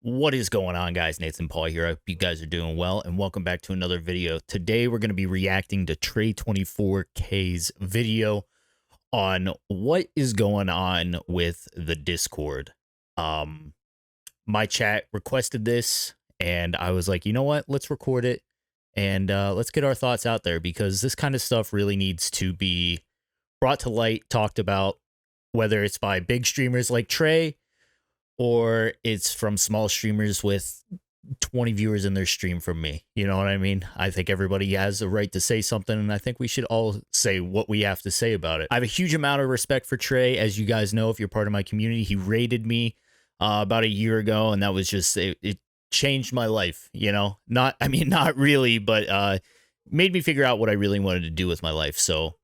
What is going on, guys? Nathan Paul here. I hope you guys are doing well, and welcome back to another video. Today, we're going to be reacting to Trey24K's video on what is going on with the Discord. My chat requested this, and I was like, you know what? Let's record it, and let's get our thoughts out there, because this kind of stuff really needs to be brought to light, talked about, whether it's by big streamers like Trey, or it's from small streamers with 20 viewers in their stream from me. You know what I mean? I think everybody has a right to say something, and I think we should all say what we have to say about it. I have a huge amount of respect for Trey. As you guys know, if you're part of my community, he raided me about a year ago, and that was just, it changed my life, you know? Not really, but made me figure out what I really wanted to do with my life. So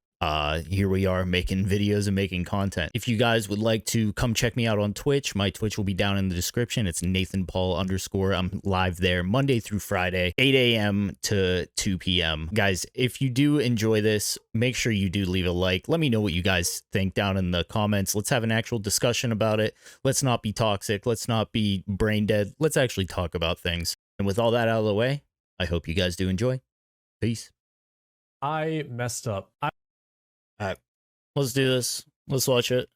here we are making videos and making content. If you guys would like to come check me out on Twitch, my Twitch will be down in the description. It's Nathan Paul _ I'm live there Monday through Friday, 8 a.m. to 2 p.m. Guys, if you do enjoy this, make sure you do leave a like. Let me know what you guys think down in the comments. Let's have an actual discussion about it. Let's not be toxic. Let's not be brain dead. Let's actually talk about things. And with all that out of the way, I hope you guys do enjoy. Peace. I messed up. All right, let's do this. Let's watch it.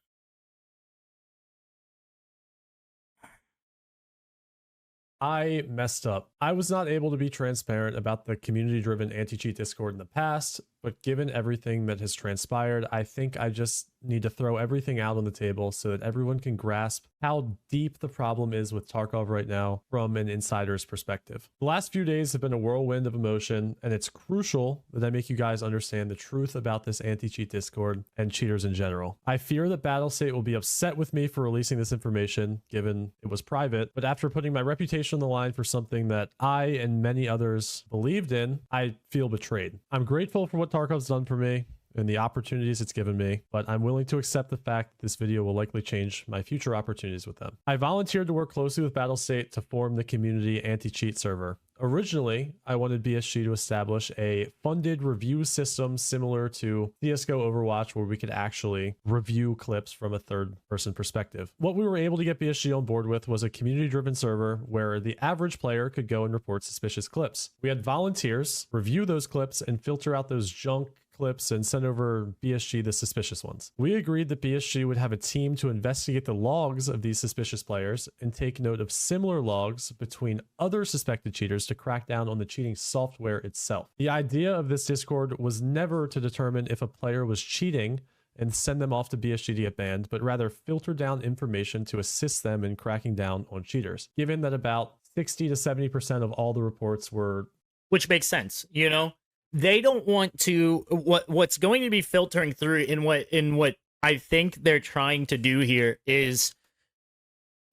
I messed up. I was not able to be transparent about the community-driven anti-cheat Discord in the past, but given everything that has transpired, I think I just need to throw everything out on the table so that everyone can grasp how deep the problem is with Tarkov right now from an insider's perspective. The last few days have been a whirlwind of emotion, and it's crucial that I make you guys understand the truth about this anti-cheat Discord and cheaters in general. I fear that Battlestate will be upset with me for releasing this information, given it was private, but after putting my reputation on the line for something that I and many others believed in, I feel betrayed. I'm grateful for what Tarkov's done for me and the opportunities it's given me, but I'm willing to accept the fact that this video will likely change my future opportunities with them. I volunteered to work closely with Battlestate to form the community anti-cheat server. Originally, I wanted BSG to establish a funded review system similar to CSGO Overwatch, where we could actually review clips from a third-person perspective. What we were able to get BSG on board with was a community-driven server where the average player could go and report suspicious clips. We had volunteers review those clips and filter out those junk clips and send over BSG the suspicious ones. We agreed that BSG would have a team to investigate the logs of these suspicious players and take note of similar logs between other suspected cheaters to crack down on the cheating software itself. The idea of this Discord was never to determine if a player was cheating and send them off to BSG to get banned, but rather filter down information to assist them in cracking down on cheaters, given that about 60 to 70% of all the reports were... Which makes sense, you know? They don't want to, what's going to be filtering through in what I think they're trying to do here is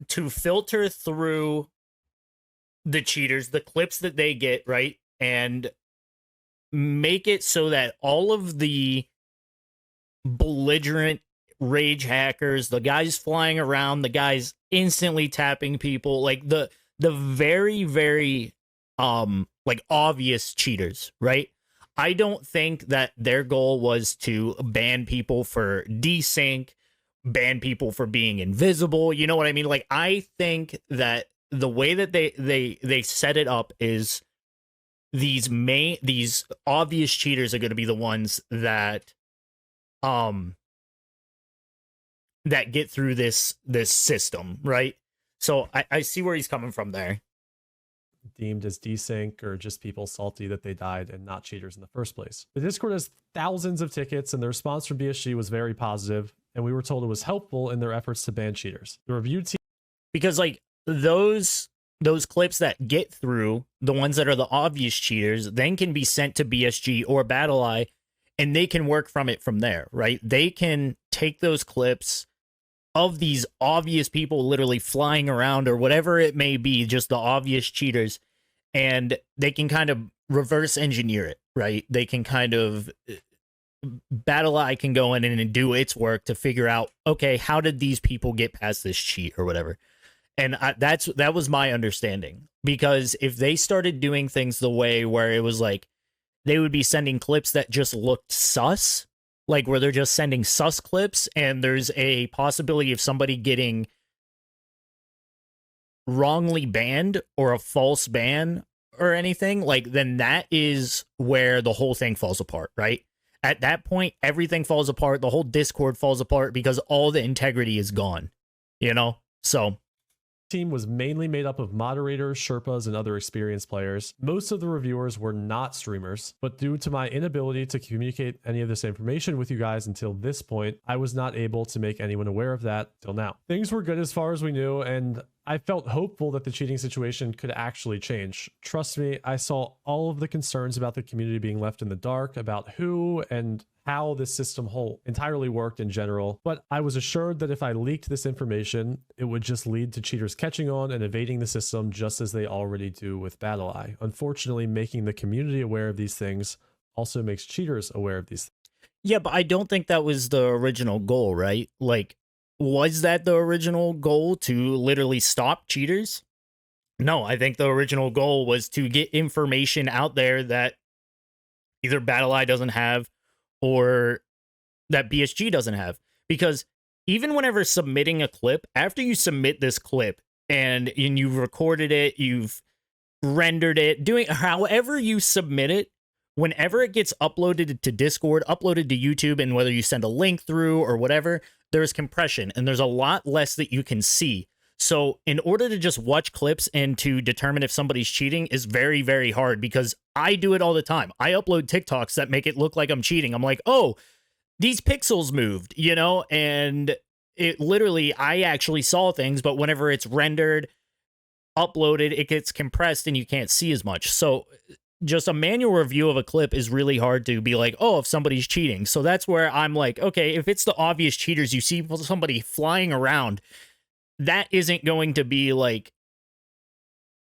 to filter through the cheaters, the clips that they get, right? And make it so that all of the belligerent rage hackers, the guys flying around, the guys instantly tapping people, like the very, very like obvious cheaters, right? I don't think that their goal was to ban people for desync, ban people for being invisible. You know what I mean? Like, I think that the way that they set it up is these obvious cheaters are going to be the ones that that get through this system, right? So I see where he's coming from there. Deemed as desync or just people salty that they died and not cheaters in the first place. The Discord has thousands of tickets, and the response from BSG was very positive, and we were told it was helpful in their efforts to ban cheaters. The review team... Because, like, those clips that get through, the ones that are the obvious cheaters, then can be sent to BSG or BattlEye, and they can work from it from there, right? They can take those clips of these obvious people literally flying around or whatever it may be, just the obvious cheaters, and they can kind of reverse engineer it, right? They can kind of... BattlEye can go in and do its work to figure out, okay, how did these people get past this cheat or whatever? And that was my understanding, because if they started doing things the way where it was like they would be sending clips that just looked sus, like where they're just sending sus clips and there's a possibility of somebody getting wrongly banned or a false ban or anything, like then that is where the whole thing falls apart, right? At that point, everything falls apart. The whole Discord falls apart because all the integrity is gone, you know? So team was mainly made up of moderators, Sherpas, and other experienced players. Most of the reviewers were not streamers, but due to my inability to communicate any of this information with you guys until this point, I was not able to make anyone aware of that till now. Things were good as far as we knew, and I felt hopeful that the cheating situation could actually change. Trust me, I saw all of the concerns about the community being left in the dark, about who and how this system whole entirely worked in general, but I was assured that if I leaked this information, it would just lead to cheaters catching on and evading the system just as they already do with BattlEye. Unfortunately, making the community aware of these things also makes cheaters aware of these things. yeah, but I don't think that was the original goal, right? Like, was that the original goal, to literally stop cheaters? No, I think the original goal was to get information out there that either BattlEye doesn't have or that BSG doesn't have. Because even whenever submitting a clip, after you submit this clip and you've recorded it, you've rendered it, doing however you submit it, whenever it gets uploaded to Discord, uploaded to YouTube, and whether you send a link through or whatever, there's compression and there's a lot less that you can see. So in order to just watch clips and to determine if somebody's cheating is very, very hard, because I do it all the time. I upload TikToks that make it look like I'm cheating. I'm like, oh, these pixels moved, you know, and it literally, I actually saw things, but whenever it's rendered, uploaded, it gets compressed and you can't see as much. So just a manual review of a clip is really hard to be like, oh, if somebody's cheating. So that's where I'm like, okay, if it's the obvious cheaters, you see somebody flying around, that isn't going to be like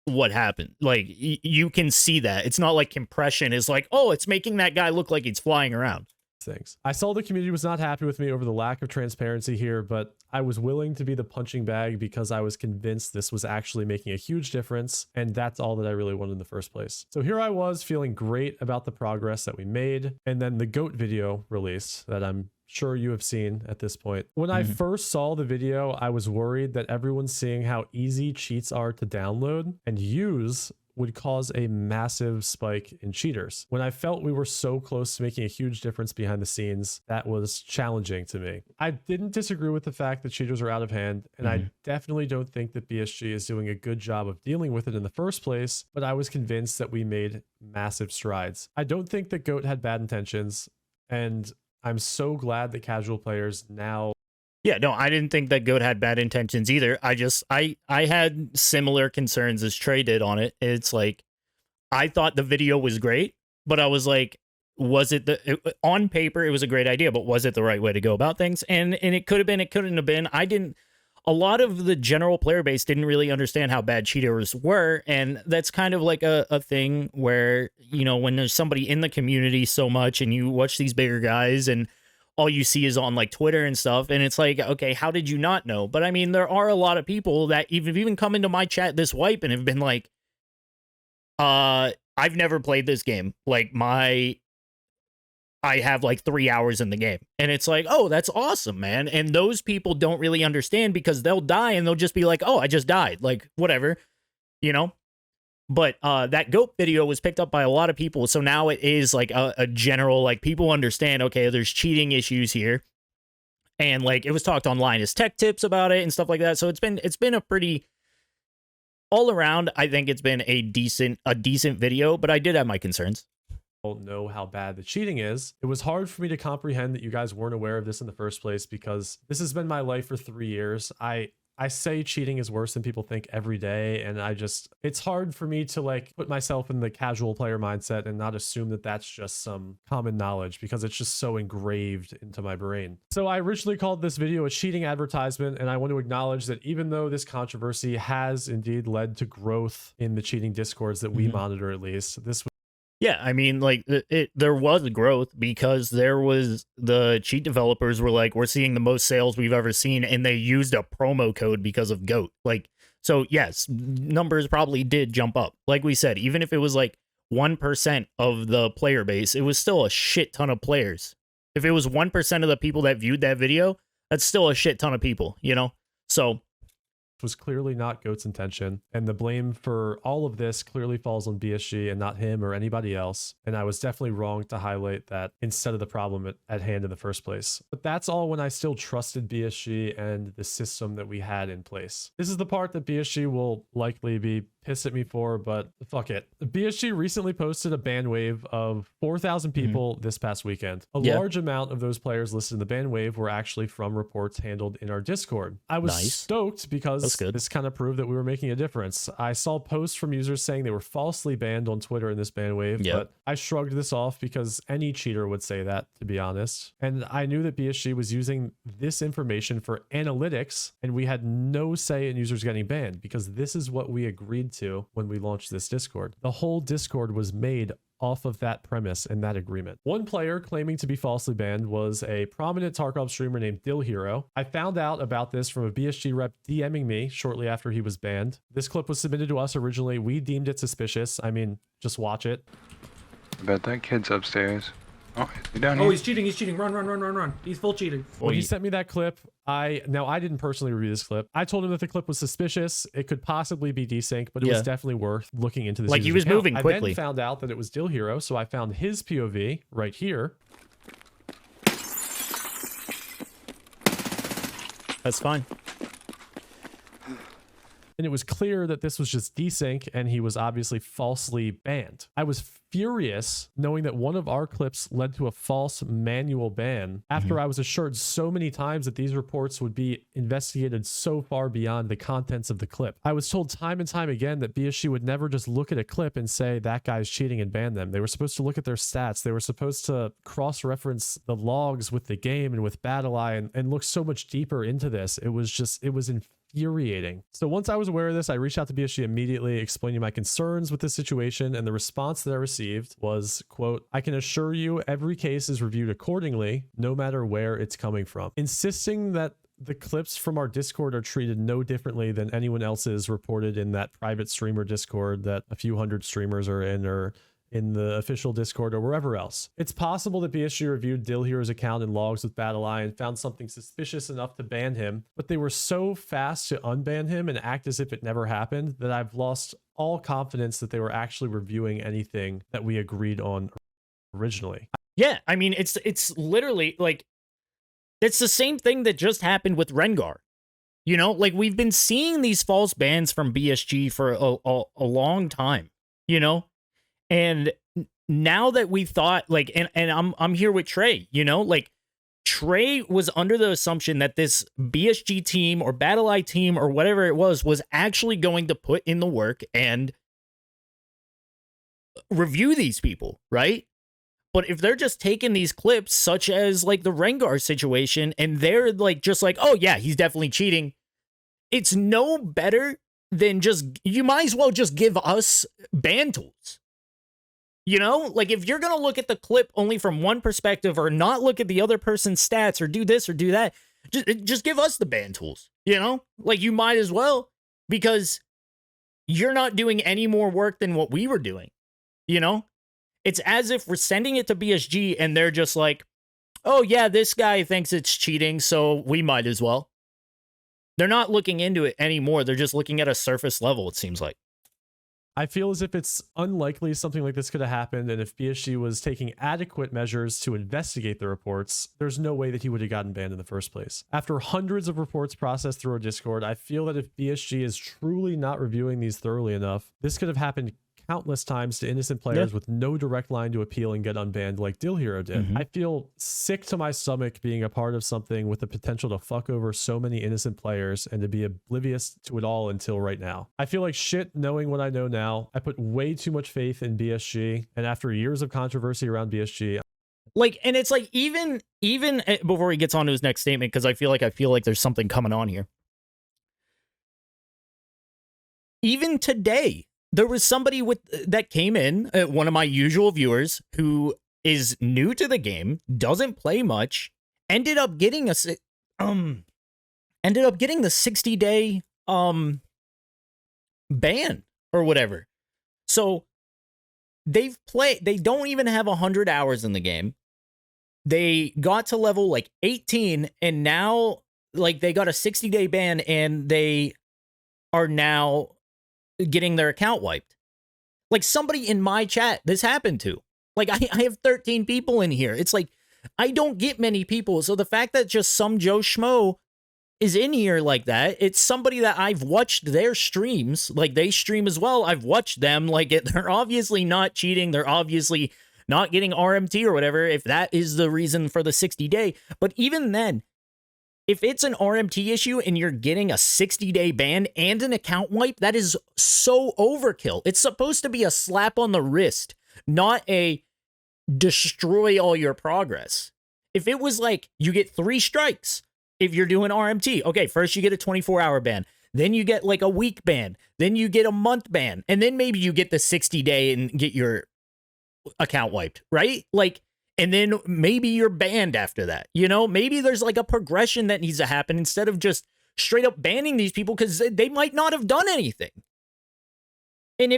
what happened. Like you can see that. It's not like compression is like, oh, it's making that guy look like he's flying around. Things. I saw the community was not happy with me over the lack of transparency here, but I was willing to be the punching bag because I was convinced this was actually making a huge difference, and that's all that I really wanted in the first place. So here I was feeling great about the progress that we made, and then the GOAT video released that I'm sure you have seen at this point. When I first saw the video, I was worried that everyone's seeing how easy cheats are to download and use would cause a massive spike in cheaters. When I felt we were so close to making a huge difference behind the scenes, that was challenging to me. I didn't disagree with the fact that cheaters are out of hand, and I definitely don't think that BSG is doing a good job of dealing with it in the first place, but I was convinced that we made massive strides. I don't think that GOAT had bad intentions, and I'm so glad that casual players now. Yeah, no, I didn't think that GOAT had bad intentions either. I had similar concerns as Trey did on it. It's like, I thought the video was great, but I was like, was it on paper, it was a great idea, but was it the right way to go about things? And it could have been, it couldn't have been. A lot of the general player base didn't really understand how bad cheaters were. And that's kind of like a thing where, you know, when there's somebody in the community so much and you watch these bigger guys and all you see is on like Twitter and stuff, and it's like, okay, how did you not know? But I mean, there are a lot of people that even come into my chat this wipe and have been like, I've never played this game. Like I have like 3 hours in the game. And it's like, oh, that's awesome, man. And those people don't really understand because they'll die and they'll just be like, oh, I just died. Like, whatever, you know? But that GOAT video was picked up by a lot of people. So now it is like a general, like, people understand, okay, there's cheating issues here. And like, it was talked online as tech tips about it and stuff like that. So it's been a pretty, all around, I think it's been a decent video, but I did have my concerns. Know how bad the cheating is. It was hard for me to comprehend that you guys weren't aware of this in the first place, because this has been my life for 3 years. I say cheating is worse than people think every day, and it's hard for me to like put myself in the casual player mindset and not assume that that's just some common knowledge, because it's just so engraved into my brain. So I originally called this video a cheating advertisement, and I want to acknowledge that even though this controversy has indeed led to growth in the cheating discords that we monitor, at least, this was. Yeah, I mean, like, there was growth because the cheat developers were like, we're seeing the most sales we've ever seen, and they used a promo code because of GOAT. Like, so yes, numbers probably did jump up. Like we said, even if it was like 1% of the player base, it was still a shit ton of players. If it was 1% of the people that viewed that video, that's still a shit ton of people, you know? So was clearly not Goat's intention, and the blame for all of this clearly falls on BSG and not him or anybody else. And I was definitely wrong to highlight that instead of the problem at hand in the first place. But that's all when I still trusted BSG and the system that we had in place. This is the part that BSG will likely be pissed at me for, but fuck it. BSG recently posted a ban wave of 4,000 people this past weekend. A large amount of those players listed in the ban wave were actually from reports handled in our Discord. I was stoked because this kind of proved that we were making a difference. I saw posts from users saying they were falsely banned on Twitter in this ban wave, but I shrugged this off because any cheater would say that, to be honest. And I knew that BSG was using this information for analytics, and we had no say in users getting banned because this is what we agreed to when we launched this Discord. The whole Discord was made off of that premise and that agreement. One player claiming to be falsely banned was a prominent Tarkov streamer named Dill Hero. I found out about this from a BSG rep DMing me shortly after he was banned. This clip was submitted to us originally. We deemed it suspicious. I mean, just watch it. I bet that kid's upstairs. Oh, he's down here. Oh, he's cheating. He's cheating. Run. He's full cheating. When he sent me that clip, I didn't personally review this clip. I told him that the clip was suspicious. It could possibly be desync, but it was definitely worth looking into this. Like, he was moving quickly. I then found out that it was Dill Hero, so I found his POV right here. That's fine. And it was clear that this was just desync and he was obviously falsely banned. I was furious knowing that one of our clips led to a false manual ban after I was assured so many times that these reports would be investigated so far beyond the contents of the clip. I was told time and time again that BSG would never just look at a clip and say that guy's cheating and ban them. They were supposed to look at their stats. They were supposed to cross-reference the logs with the game and with BattlEye and look so much deeper into this. It was infuriating. So once I was aware of this, I reached out to BSG immediately, explaining my concerns with this situation, and the response that I received was, quote, "I can assure you every case is reviewed accordingly, no matter where it's coming from," insisting that the clips from our Discord are treated no differently than anyone else's reported in that private streamer Discord that a few hundred streamers are in, or in the official Discord, or wherever else. It's possible that BSG reviewed Dill Hero's account and logs with BattlEye and found something suspicious enough to ban him, but they were so fast to unban him and act as if it never happened that I've lost all confidence that they were actually reviewing anything that we agreed on originally. Yeah, I mean, it's literally like, it's the same thing that just happened with Rengar. You know, like, we've been seeing these false bans from BSG for a long time, you know? And now that we thought, like, and I'm here with Trey, you know, like, Trey was under the assumption that this BSG team or BattlEye team or whatever it was actually going to put in the work and review these people, right? But if they're just taking these clips, such as like the Rengar situation, and they're like, just like, oh yeah, he's definitely cheating, it's no better than you might as well just give us ban tools. You know, like, if you're going to look at the clip only from one perspective or not look at the other person's stats or do this or do that, just give us the ban tools, you know? Like, you might as well, because you're not doing any more work than what we were doing, you know? It's as if we're sending it to BSG and they're just like, oh yeah, this guy thinks it's cheating, so we might as well. They're not looking into it anymore. They're just looking at a surface level, it seems like. I feel as if it's unlikely something like this could have happened, and if BSG was taking adequate measures to investigate the reports, there's no way that he would have gotten banned in the first place. After hundreds of reports processed through our Discord, I feel that if BSG is truly not reviewing these thoroughly enough, this could have happened countless times to innocent players with no direct line to appeal and get unbanned like Dill Hero did. I feel sick to my stomach being a part of something with the potential to fuck over so many innocent players and to be oblivious to it all until right now. I feel like shit knowing what I know now. I put way too much faith in BSG, and after years of controversy around BSG, like, and it's like, even before he gets on to his next statement, because I feel like there's something coming on here. Even today, there was somebody that came in, one of my usual viewers, who is new to the game, doesn't play much, ended up getting the 60-day ban or whatever. So they don't even have 100 hours in the game. They got to level like 18, and now, like, they got a 60-day ban, and they are now getting their account wiped. Like, somebody in my chat this happened to. Like, I have 13 people in here. It's like, I don't get many people. So the fact that just some Joe Schmo is in here like that, it's somebody that I've watched their streams. Like, they stream as well. I've watched them. Like, they're obviously not cheating. They're obviously not getting RMT or whatever, if that is the reason for the 60-day. But even then, if it's an RMT issue and you're getting a 60-day ban and an account wipe, that is so overkill. It's supposed to be a slap on the wrist, not a destroy all your progress. If it was like you get 3 strikes if you're doing RMT, okay, first you get a 24-hour ban, then you get like a week ban, then you get a month ban, and then maybe you get the 60-day and get your account wiped, right? Like, and then maybe you're banned after that. You know, maybe there's like a progression that needs to happen instead of just straight up banning these people because they might not have done anything. And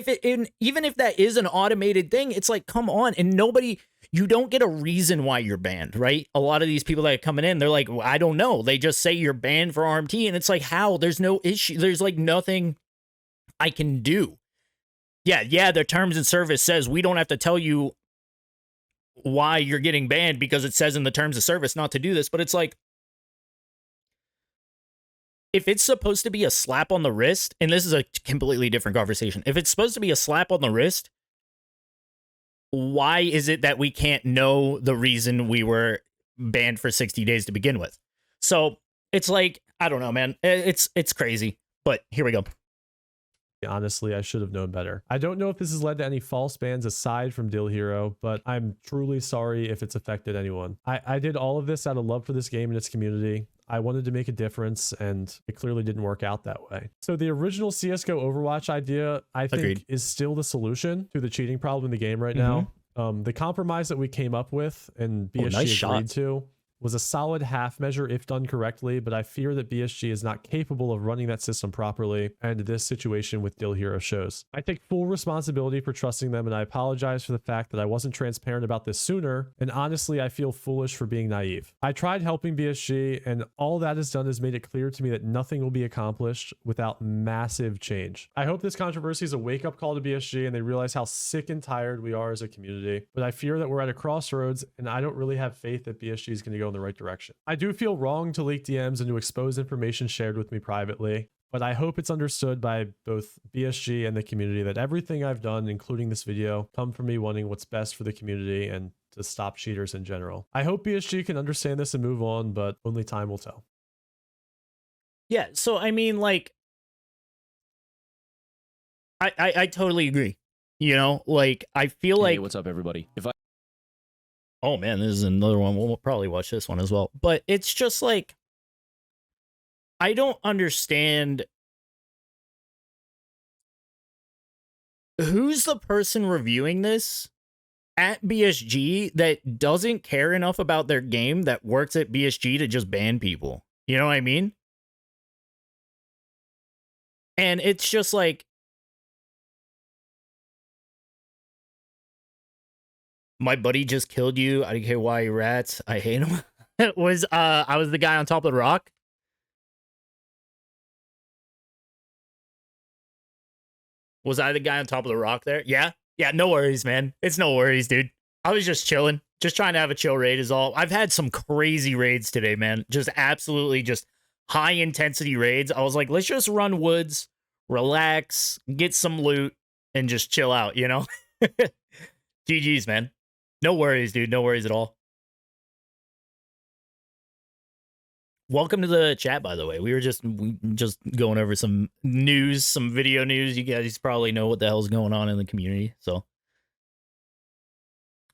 even if that is an automated thing, it's like, come on. And you don't get a reason why you're banned, right? A lot of these people that are coming in, they're like, well, I don't know. They just say you're banned for RMT. And it's like, how? There's no issue. There's like nothing I can do. Yeah, the terms and service says we don't have to tell you why you're getting banned because it says in the terms of service not to do this. But it's like, if it's supposed to be a slap on the wrist, and this is a completely different conversation, if it's supposed to be a slap on the wrist, why is it that we can't know the reason we were banned for 60 days to begin with? So it's like, I don't know, man. It's crazy, but here we go. Honestly, I should have known better. I don't know if this has led to any false bans aside from Dill Hero, but I'm truly sorry if it's affected anyone. I did all of this out of love for this game and its community. I wanted to make a difference, and it clearly didn't work out that way. So the original CSGO Overwatch idea, I think, Agreed, is still the solution to the cheating problem in the game right now. The compromise that we came up with and BSG agreed to was a solid half measure if done correctly, but I fear that BSG is not capable of running that system properly, and this situation with Dill Hero shows. I take full responsibility for trusting them, and I apologize for the fact that I wasn't transparent about this sooner, and honestly, I feel foolish for being naive. I tried helping BSG, and all that has done is made it clear to me that nothing will be accomplished without massive change. I hope this controversy is a wake-up call to BSG, and they realize how sick and tired we are as a community, but I fear that we're at a crossroads, and I don't really have faith that BSG is going to go in the right direction. I do feel wrong to leak DMs and to expose information shared with me privately, but I hope it's understood by both BSG and the community that everything I've done, including this video, come from me wanting what's best for the community and to stop cheaters in general. I hope BSG can understand this and move on, but only time will tell. Yeah, so I mean, like, I totally agree. You know, like, I feel like, hey, what's up, everybody? oh man, this is another one. We'll probably watch this one as well. But it's just like, I don't understand who's the person reviewing this at BSG that doesn't care enough about their game that works at BSG to just ban people. You know what I mean? And it's just like, my buddy just killed you. I don't care why, you rats. I hate him. I was the guy on top of the rock. Was I the guy on top of the rock there? Yeah. Yeah, no worries, man. It's no worries, dude. I was just chilling. Just trying to have a chill raid is all. I've had some crazy raids today, man. Just absolutely just high intensity raids. I was like, let's just run woods, relax, get some loot, and just chill out, you know? GG's, man. No worries, dude. No worries at all. Welcome to the chat, by the way. We just going over some news, some video news. You guys probably know what the hell's going on in the community. So,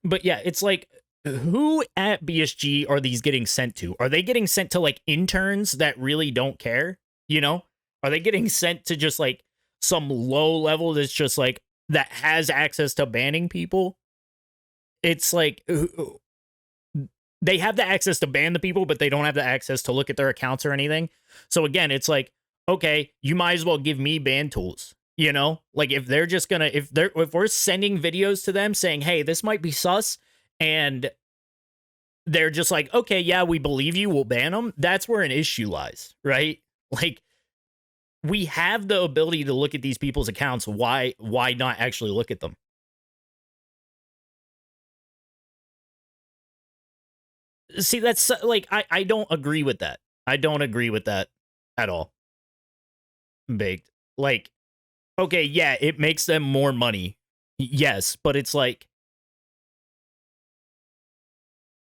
but yeah, it's like, who at BSG are these getting sent to? Are they getting sent to like interns that really don't care? You know, are they getting sent to just like some low level that's just like that has access to banning people? It's like, they have the access to ban the people, but they don't have the access to look at their accounts or anything. So again, it's like, okay, you might as well give me ban tools, you know? Like, if they're just gonna, if we're sending videos to them saying, hey, this might be sus, and they're just like, okay, yeah, we believe you, we'll ban them, that's where an issue lies, right? Like, we have the ability to look at these people's accounts. Why not actually look at them? See, that's like, I don't agree with that. I don't agree with that at all. Baked. Like, okay, yeah, it makes them more money. Yes, but it's like,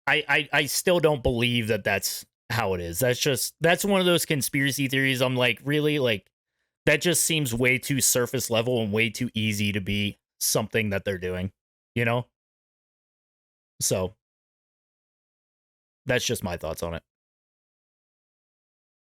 I still don't believe that that's how it is. That's one of those conspiracy theories. I'm like, really? Like, that just seems way too surface level and way too easy to be something that they're doing, you know? So that's just my thoughts on it.